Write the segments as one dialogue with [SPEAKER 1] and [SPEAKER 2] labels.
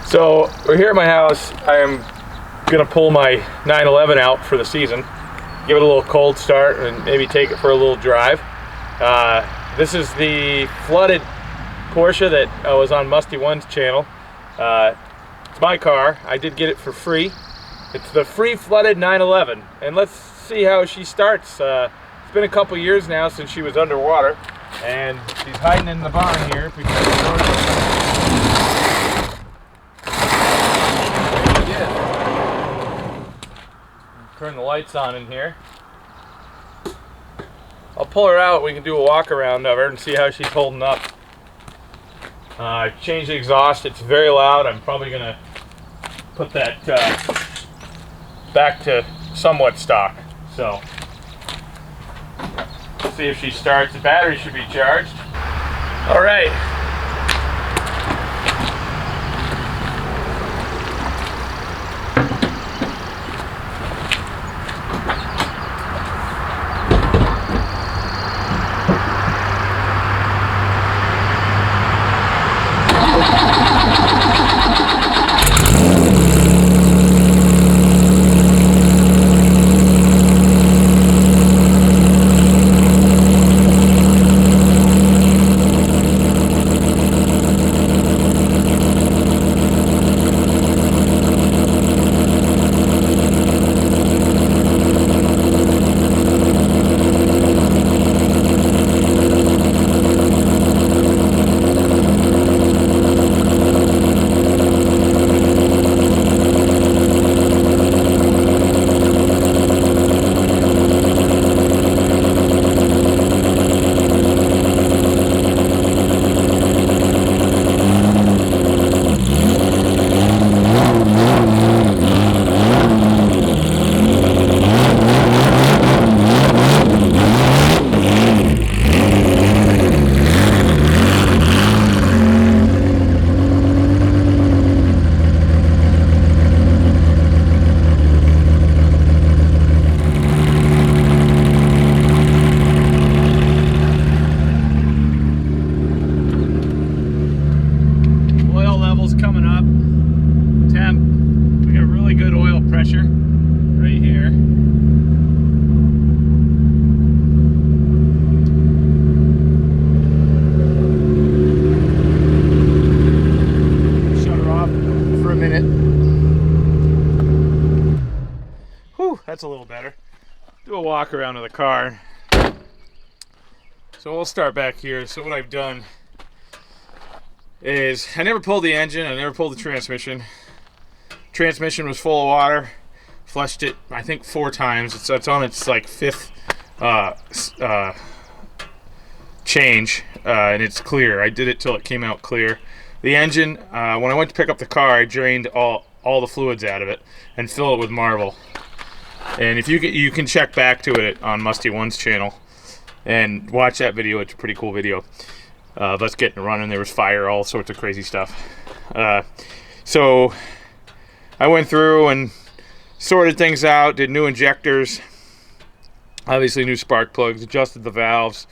[SPEAKER 1] So we're here at my house. I am gonna pull my 911 out for the season, give it a little cold start, and maybe take it for a little drive. This is the flooded Porsche that was on Musty One's channel. It's my car. I did get it for free. It's the free flooded 911, and let's see how she starts. It's been a couple years now since she was underwater, and she's hiding in the barn here. If we can turn the lights on in here. I'll pull her out. We can do a walk around of her and see how she's holding up. Change the exhaust. It's very loud. I'm probably gonna put that back to somewhat stock. So let's see if she starts. The battery should be charged. All right. Pressure right here. Shut her off for a minute. Whew, that's a little better. Do a walk around of the car. So we'll start back here. So what I've done is I never pulled the engine, I never pulled the transmission. Transmission was full of water. Flushed it, I think, 4 times. It's on its like 5th change, and it's clear. I did it till it came out clear. The engine, when I went to pick up the car, I drained all the fluids out of it and filled it with marble. And if you can check back to it on Musty One's channel and watch that video. It's a pretty cool video of us getting running. There was fire, all sorts of crazy stuff. So I went through and sorted things out, did new injectors, obviously new spark plugs, adjusted the valves,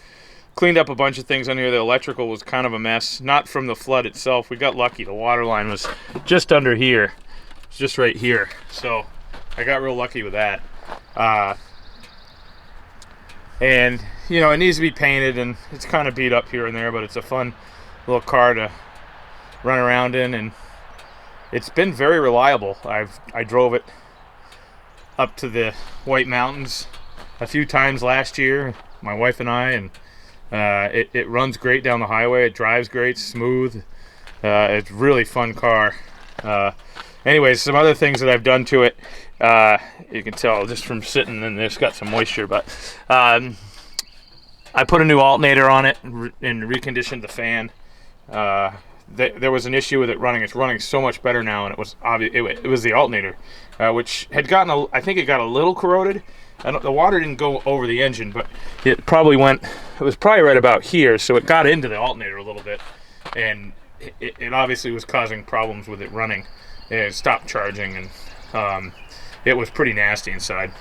[SPEAKER 1] cleaned up a bunch of things on here. The electrical was kind of a mess, not from the flood itself. We got lucky. The water line was just under here. It's just right here. So I got real lucky with that. And, you know, it needs to be painted, and it's kind of beat up here and there, but it's a fun little car to run around in, and it's been very reliable. I drove it up to the White Mountains a few times last year, my wife and I, and it runs great down the highway. It drives great, smooth. It's a really fun car. Anyways, some other things that I've done to it, you can tell just from sitting, and it's got some moisture, but I put a new alternator on it and reconditioned the fan. There was an issue with it running. It's running so much better now, and it was obvious. It was the alternator, which had gotten I think it got a little corroded. The water didn't go over the engine, but it probably went. It was probably right about here, so it got into the alternator a little bit, and it obviously was causing problems with it running. It stopped charging, and it was pretty nasty inside.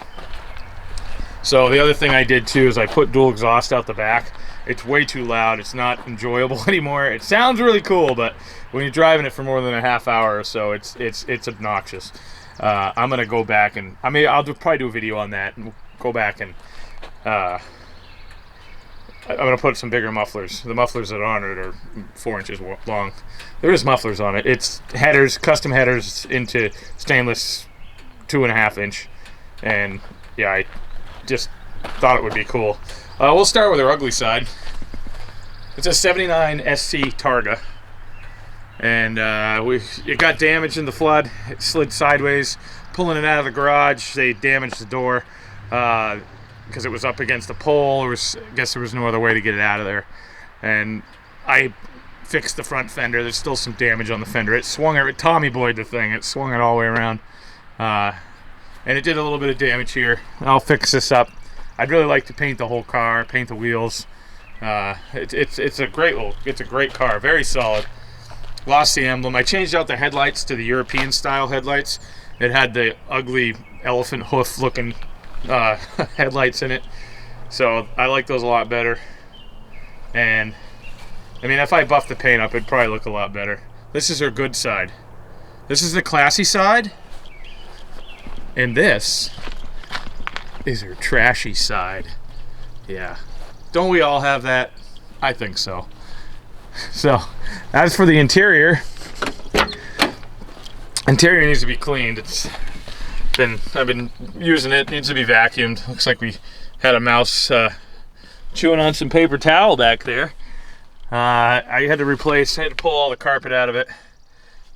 [SPEAKER 1] So the other thing I did too is I put dual exhaust out the back. it's way too loud. It's not enjoyable anymore. It sounds really cool, but when you're driving it for more than a half hour or so, it's obnoxious. I'm gonna go back and I'll probably do a video on that and go back and I'm gonna put some bigger mufflers. The mufflers that are on it are 4 inches long. There is mufflers on it. It's headers, custom headers into stainless 2.5 inch, and yeah, I just thought it would be cool. We'll start with our ugly side. It's a 79 SC Targa, and it got damaged in the flood. It slid sideways. Pulling it out of the garage, they damaged the door because it was up against the pole. I guess there was no other way to get it out of there, and I fixed the front fender. There's still some damage on the fender. It swung it, Tommy Boy'd the thing. It swung it all the way around, and it did a little bit of damage here. I'll fix this up. I'd really like to paint the whole car, paint the wheels. It's a great car, very solid. Lost the emblem. I changed out the headlights to the European style headlights. It had the ugly elephant hoof looking headlights in it, so I like those a lot better. And I mean, if I buff the paint up, it'd probably look a lot better. This is her good side. This is the classy side, and this is her trashy side. Yeah, don't we all have that? I think so. So as for the interior needs to be cleaned. I've been using it. Needs to be vacuumed. Looks like we had a mouse chewing on some paper towel back there. I had to pull all the carpet out of it.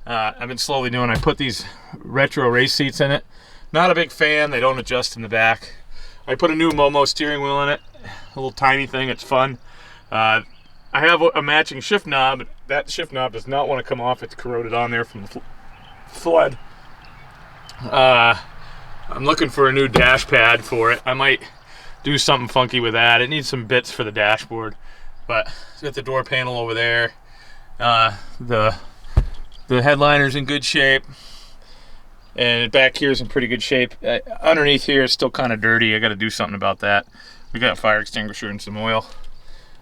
[SPEAKER 1] I've been slowly doing. I put these retro race seats in it. Not a big fan. They don't adjust in the back. I put a new Momo steering wheel in it. A little tiny thing. It's fun. I have a matching shift knob. That shift knob does not want to come off. It's corroded on there from the flood. I'm looking for a new dash pad for it. I might do something funky with that. It needs some bits for the dashboard, but it's got the door panel over there. The headliner's in good shape, and back here is in pretty good shape. Underneath here it's still kind of dirty. I got to do something about that. We got a fire extinguisher and some oil.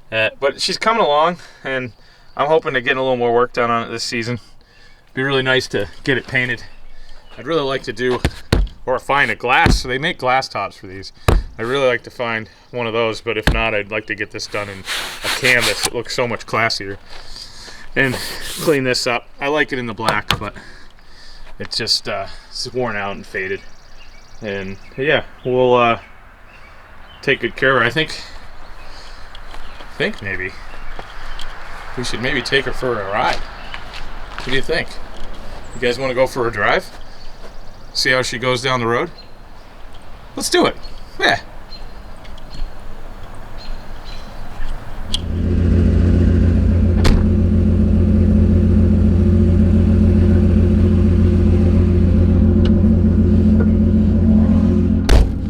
[SPEAKER 1] But she's coming along, and I'm hoping to get a little more work done on it this season. It'd be really nice to get it painted. I'd really like to do, or find a glass. So they make glass tops for these. I'd really like to find one of those, but if not, I'd like to get this done in a canvas. It looks so much classier. And clean this up. I like it in the black, but it's just it's worn out and faded. And yeah, we'll take good care of her. I think maybe we should maybe take her for a ride. What do you think? You guys want to go for a drive? See how she goes down the road? Let's do it. Yeah.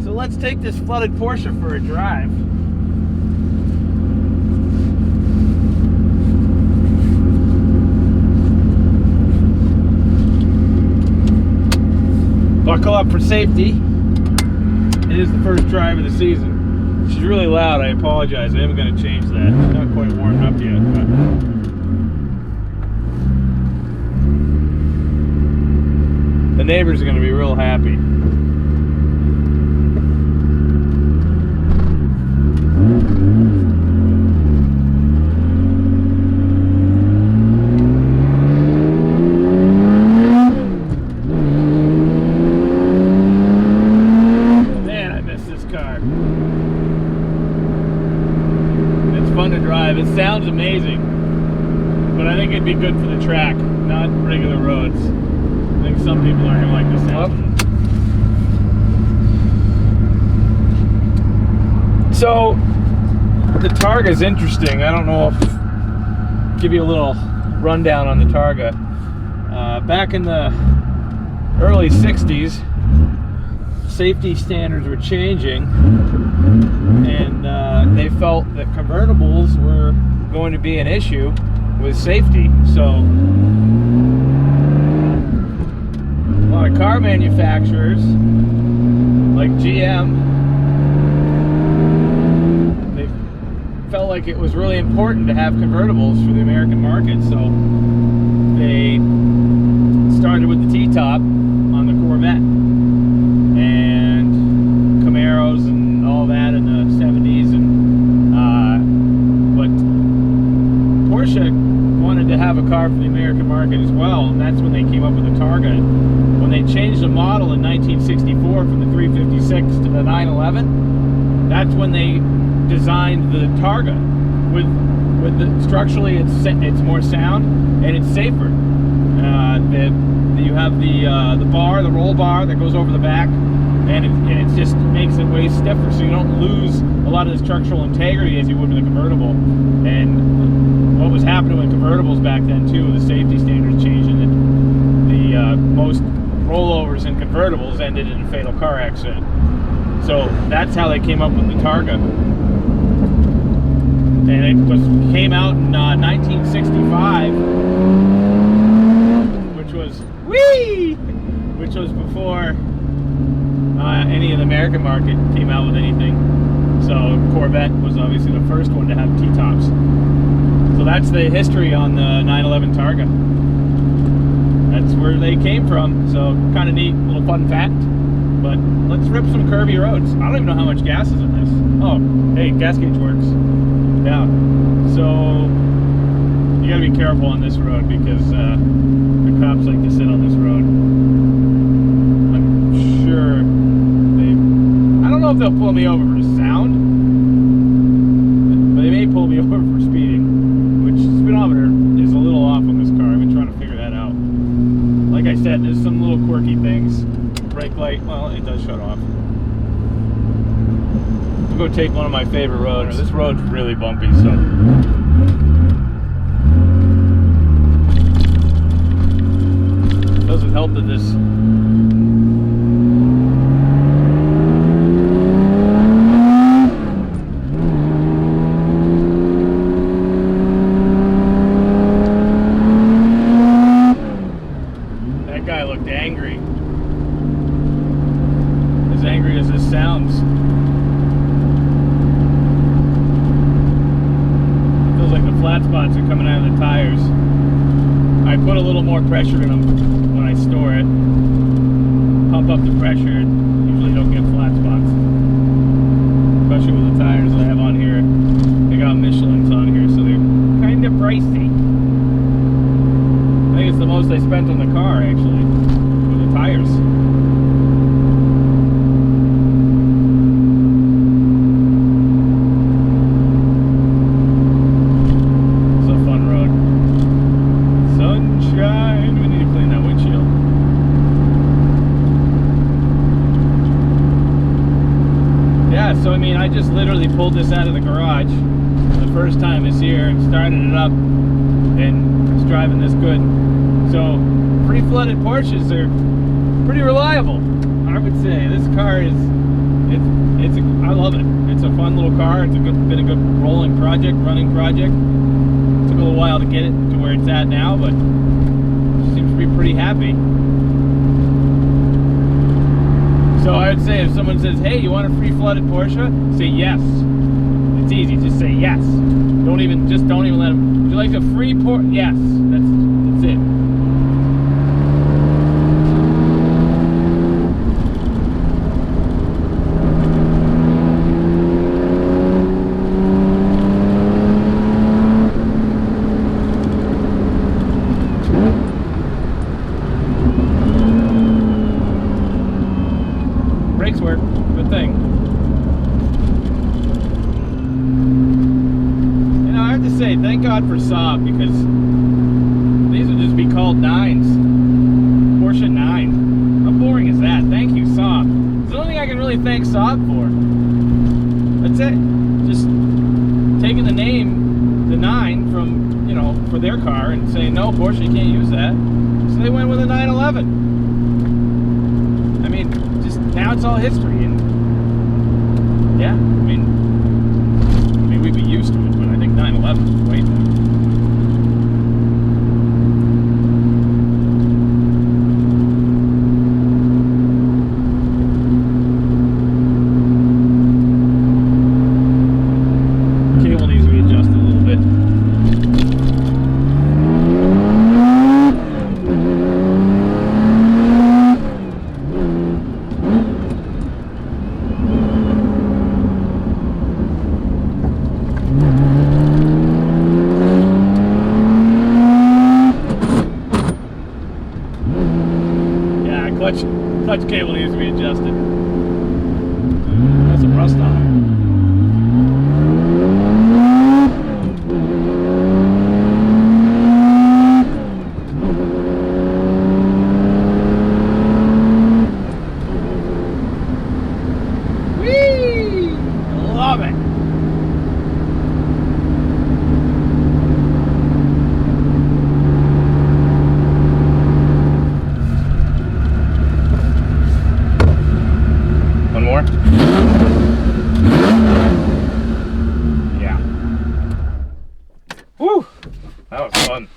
[SPEAKER 1] So let's take this flooded Porsche for a drive. Buckle up for safety. It is the first drive of the season. She's really loud. I apologize. I am going to change that. It's not quite warmed up yet. But the neighbors are going to be real happy. It sounds amazing, but I think it'd be good for the track, not regular roads. I think some people aren't gonna like the sound. So the Targa is interesting. I don't know if give you a little rundown on the Targa. Back in the early 60s, safety standards were changing, and they felt that convertibles were going to be an issue with safety. So a lot of car manufacturers like GM, they felt like it was really important to have convertibles for the American market, so they started with the T-top on the Corvette and Camaros and all that in the 70s, and but Porsche wanted to have a car for the American market as well, and that's when they came up with the Targa. When they changed the model in 1964 from the 356 to the 911, that's when they designed the Targa. With the structurally, it's more sound and it's safer. You have the bar, the roll bar that goes over the back, and it just makes it way stiffer, so you don't lose a lot of the structural integrity as you would with a convertible. And what was happening with convertibles back then too, the safety standards changing, and the most rollovers in convertibles ended in a fatal car accident. So that's how they came up with the Targa. And it came out in 1965, which was before any of the American market came out with anything. So Corvette was obviously the first one to have T-tops. So that's the history on the 911 Targa. That's where they came from. So kind of neat little fun fact. But let's rip some curvy roads. I don't even know how much gas is in this. Oh, hey, gas gauge works. Yeah. So you gotta be careful on this road because the cops like to sit on this road. I'm sure I don't know if they'll pull me over for sound, but they may pull me over for speeding, which speedometer is a little off on this car. I've been trying to figure that out. Like I said, there's some little quirky things. Brake light, well, it does shut off. We'll go take one of my favorite roads. This road's really bumpy, so doesn't help that this that guy looked angry. As angry as this sounds. Feels like the flat spots are coming out of the tires. I put a little more pressure in them when I store it. Pump up the pressure. Usually don't get flat spots. Especially with the tires I have on here. They got Michelin's on here, so they're kind of pricey. I think it's the most I spent on the car, actually, with the tires. So I mean, I just literally pulled this out of the garage the first time this year and started it up, and it's driving this good. So pre-flooded Porsches are pretty reliable, I would say. This car is, I love it. It's a fun little car. It's been a good running project. Took a little while to get it to where it's at now, but it seems to be pretty happy. So I would say if someone says, hey, you want a free flooded Porsche? Say yes. It's easy, just say yes. Don't even let them, would you like a free Porsche? Yes, that's it. Brakes work, good thing. You know, I have to say, thank God for Saab, because these would just be called 9s. Porsche 9. How boring is that? Thank you, Saab. It's the only thing I can really thank Saab for. That's it. Just taking the name, the 9, from, you know, for their car and saying, no, Porsche, you can't use that. So they went with a 911. I mean, just now it's all history, and yeah, I mean we'd be used to it, but I think 911 is way better. Cable needs Clutch cable needs to be adjusted. That's some rust on it. Love it. One more? Yeah. Woo! That was fun.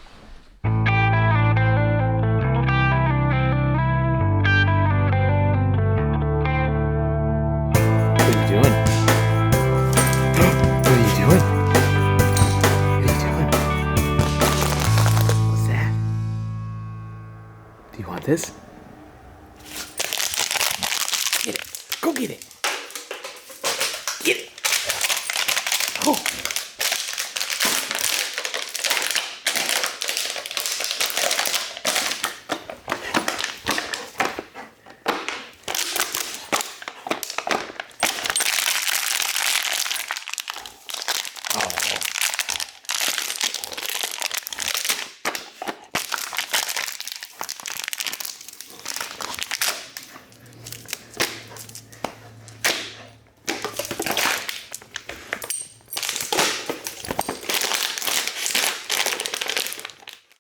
[SPEAKER 1] What are you doing? What are you doing? What are you doing? What's that? Do you want this? Get it. Go get it.